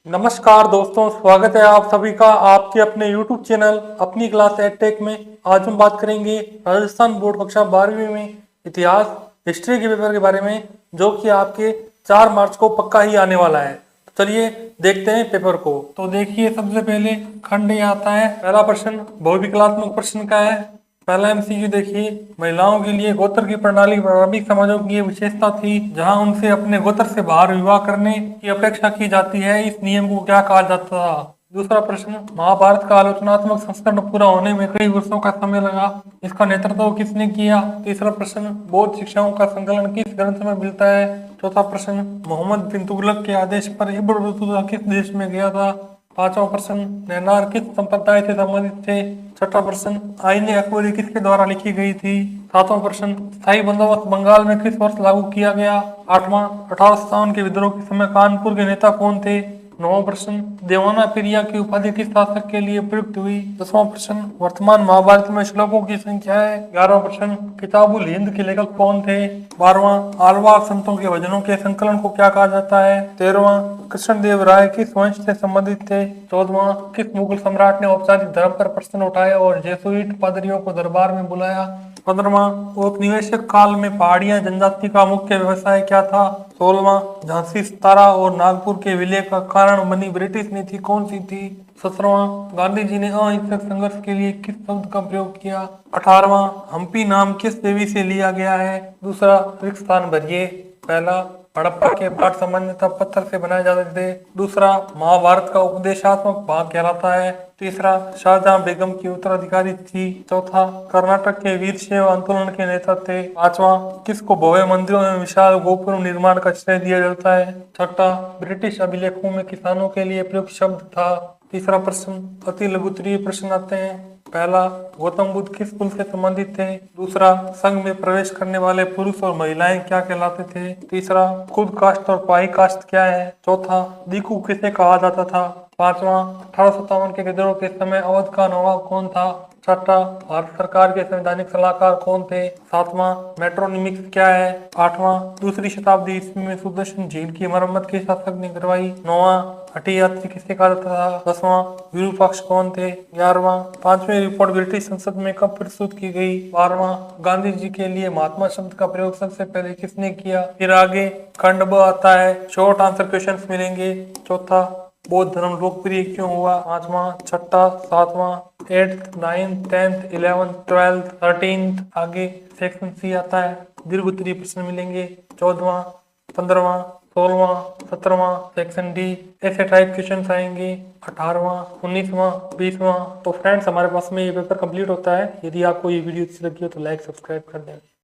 नमस्कार दोस्तों, स्वागत है आप सभी का आपके अपने YouTube चैनल अपनी क्लास एडटेक में। आज हम बात करेंगे राजस्थान बोर्ड कक्षा 12वीं में इतिहास हिस्ट्री के पेपर के बारे में, जो कि आपके 4 मार्च को पक्का ही आने वाला है। तो चलिए देखते हैं पेपर को। तो देखिए, सबसे पहले खंड ये आता है। पहला प्रश्न बहुविकलात्मक प्रश्न का है। पहला एमसीक्यू देखिए, महिलाओं के लिए गोत्र की प्रणाली प्रारंभिक समाजों की ये विशेषता थी जहां उनसे अपने गोत्र से बाहर विवाह करने की अपेक्षा की जाती है। इस नियम को क्या कहा जाता था? दूसरा प्रश्न, महाभारत का आलोचनात्मक संस्करण पूरा होने में कई वर्षों का समय लगा, इसका नेतृत्व किसने किया? तीसरा प्रश्न, बौद्ध शिक्षाओं का संकलन किस ग्रंथ में मिलता है? चौथा प्रश्न, मोहम्मद बिन तुगलक के आदेश पर इब्न बतूता किस देश में गया था? पांचवा प्रश्न, नैनार किस संप्रदाय से संबंधित थे? छठा प्रश्न, आईने अकबरी किसके द्वारा लिखी गई थी? सातवां प्रश्न, स्थायी बंदोबस्त बंगाल में किस वर्ष लागू किया गया? आठवां, 1857 के विद्रोह के समय कानपुर के नेता कौन थे? नौवां प्रश्न, देवाना पिरिया की उपाधि किस शासक के लिए प्रयुक्त हुई? दसवां प्रश्न, वर्तमान महाभारत में श्लोकों की संख्या है? 11वां प्रश्न, किताबुल हिंद के लेखक कौन थे? 12वां, आलवार संतों के भजनों के संकलन को क्या कहा जाता है? 13वां, कृष्णदेव राय किस वंश से संबंधित थे? 14वां, किस मुगल सम्राट ने औपचारिक धर्म पर प्रश्न उठाया और जेसुइट पादरियों को दरबार में बुलाया? 15वां, औपनिवेशिक काल में पहाड़ियां जनजाति का मुख्य व्यवसाय क्या था? 16वां, झांसी, सतारा और नागपुर के विलय का कारण बनी ब्रिटिश नीति कौन सी थी? 17वां, गांधी जी ने अहिंसक संघर्ष के लिए किस शब्द का प्रयोग किया? 18वां, हम्पी नाम किस देवी से लिया गया है? दूसरा, रिक्त स्थान भरिए। पहला, हड़प्पा के पाठ सामान्यतः पत्थर से बनाए जाते थे। दूसरा, महाभारत का उपदेशात्मक भाग कहलाता है। तीसरा, शाहजहां बेगम की उत्तराधिकारी थी। चौथा, कर्नाटक के वीरशैव आंदोलन के नेता थे। पांचवा, किसको भव्य मंदिरों में विशाल गोपुर निर्माण का श्रेय दिया जाता है? छठा, ब्रिटिश अभिलेखों में किसानों के लिए प्रयुक्त शब्द था। तीसरा प्रश्न, अति लघुत्तरीय प्रश्न आते हैं। पहला, गौतम बुद्ध किस कुल से संबंधित थे? दूसरा, संघ में प्रवेश करने वाले पुरुष और महिलाएं क्या कहलाते थे? तीसरा, खुद कास्ट और पाई कास्ट क्या है? चौथा, दीकू किसे कहा जाता था? पांचवा, 1857 के विद्रोह के समय अवध का नवाब कौन था? छठा, भारत सरकार के संवैधानिक सलाहकार कौन थे? सातवां, मेट्रोनिमिक्स क्या है? आठवां, दूसरी शताब्दी ईस्वी में सुदर्शन झील की मरम्मत किस शासक ने करवाई? नौवां, हठी यात्री किसे कहा जाता था? 10वां, विरूपाक्ष कौन थे? 11वां, 5वीं रिपोर्ट ब्रिटिश संसद में कब प्रस्तुत की गई? 12वां, गांधी जी के लिए महात्मा शब्द का प्रयोग सबसे पहले किसने किया? फिर आगे खंड ब आता है, शॉर्ट आंसर क्वेश्चंस मिलेंगे। चौथा, बौद्ध धर्म लोकप्रिय क्यों हुआ? 5वां, छठा, 7वां, 8th, 9th, 10th, 11th, 12th, 13th, आगे सेक्शन सी आता है, दीर्घ उत्तरीय प्रश्न मिलेंगे। 14वां, 15वां, 16वां, 17वां, सेक्शन डी, ऐसे टाइप क्वेश्चन आएंगे। 18वां, 19वां, 20वां। तो फ्रेंड्स, हमारे पास में ये पेपर कंप्लीट होता है। यदि आपको ये वीडियो अच्छी लगी हो तो लाइक सब्सक्राइब कर दें।